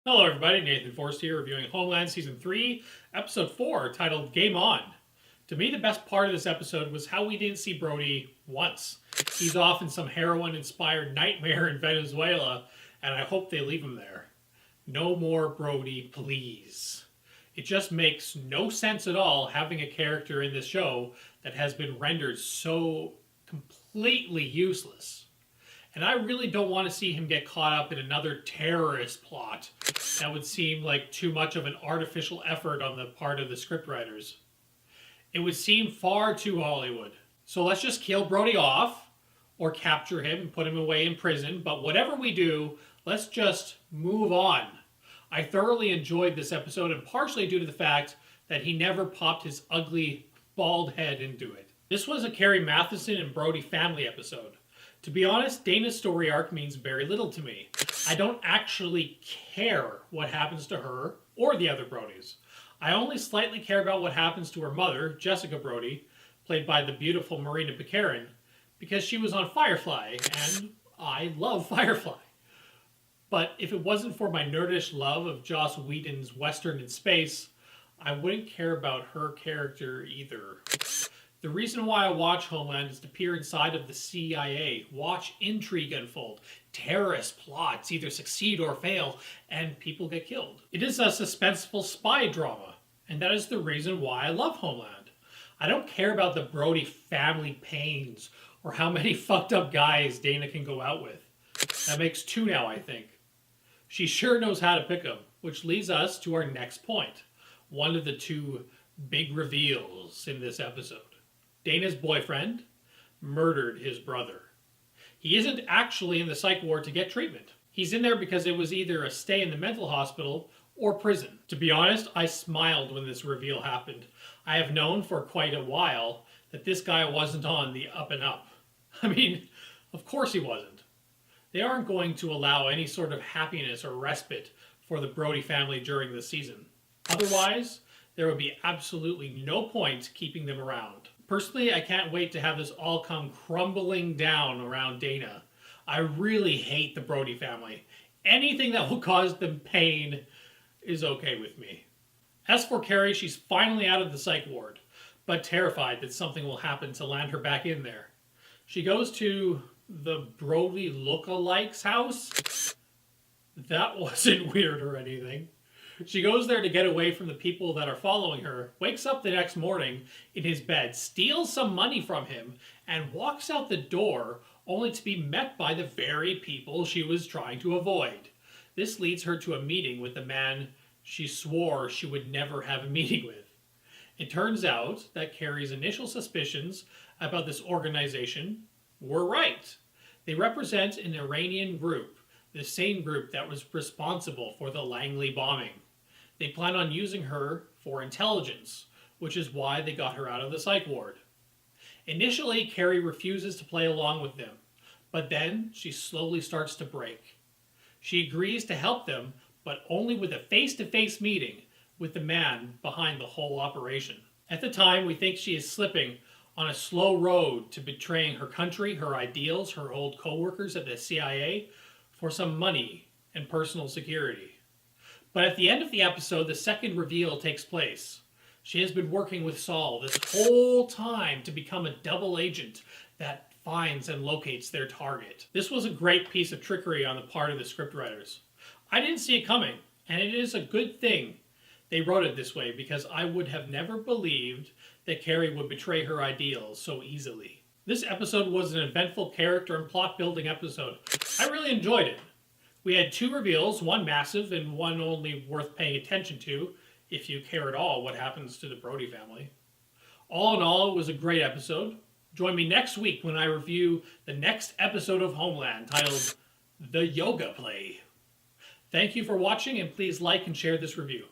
Hello everybody, Nathan Forst here, reviewing Homeland Season 3, Episode 4, titled Game On. To me, the best part of this episode was how we didn't see Brody once. He's off in some heroin-inspired nightmare in Venezuela, and I hope they leave him there. No more Brody, please. It just makes no sense at all having a character in this show that has been rendered so completely useless. And I really don't want to see him get caught up in another terrorist plot. That would seem like too much of an artificial effort on the part of the scriptwriters. It would seem far too Hollywood. So let's just kill Brody off, or capture him and put him away in prison. But whatever we do, let's just move on. I thoroughly enjoyed this episode, and partially due to the fact that he never popped his ugly, bald head into it. This was a Carrie Matheson and Brody family episode. To be honest, Dana's story arc means very little to me. I don't actually care what happens to her or the other Brodys. I only slightly care about what happens to her mother, Jessica Brody, played by the beautiful Marina Bakarin, because she was on Firefly, and I love Firefly. But if it wasn't for my nerdish love of Joss Whedon's Western in space, I wouldn't care about her character either. The reason why I watch Homeland is to peer inside of the CIA, watch intrigue unfold, terrorist plots either succeed or fail, and people get killed. It is a suspenseful spy drama, and that is the reason why I love Homeland. I don't care about the Brody family pains or how many fucked up guys Dana can go out with. That makes two now, I think. She sure knows how to pick them, which leads us to our next point. One of the two big reveals in this episode. Dana's boyfriend murdered his brother. He isn't actually in the psych ward to get treatment. He's in there because it was either a stay in the mental hospital or prison. To be honest, I smiled when this reveal happened. I have known for quite a while that this guy wasn't on the up and up. I mean, of course he wasn't. They aren't going to allow any sort of happiness or respite for the Brody family during the season. Otherwise, there would be absolutely no point keeping them around. Personally, I can't wait to have this all come crumbling down around Dana. I really hate the Brody family. Anything that will cause them pain is okay with me. As for Carrie, she's finally out of the psych ward, but terrified that something will happen to land her back in there. She goes to the Brody lookalikes house. That wasn't weird or anything. She goes there to get away from the people that are following her, wakes up the next morning in his bed, steals some money from him, and walks out the door only to be met by the very people she was trying to avoid. This leads her to a meeting with the man she swore she would never have a meeting with. It turns out that Carrie's initial suspicions about this organization were right. They represent an Iranian group, the same group that was responsible for the Langley bombing. They plan on using her for intelligence, which is why they got her out of the psych ward. Initially, Carrie refuses to play along with them, but then she slowly starts to break. She agrees to help them, but only with a face-to-face meeting with the man behind the whole operation. At the time, we think she is slipping on a slow road to betraying her country, her ideals, her old co-workers at the CIA for some money and personal security. But at the end of the episode, the second reveal takes place. She has been working with Saul this whole time to become a double agent that finds and locates their target. This was a great piece of trickery on the part of the scriptwriters. I didn't see it coming, and it is a good thing they wrote it this way, because I would have never believed that Carrie would betray her ideals so easily. This episode was an eventful character and plot building episode. I really enjoyed it. We had two reveals, one massive and one only worth paying attention to, if you care at all what happens to the Brody family. All in all, it was a great episode. Join me next week when I review the next episode of Homeland, titled The Yoga Play. Thank you for watching, and please like and share this review.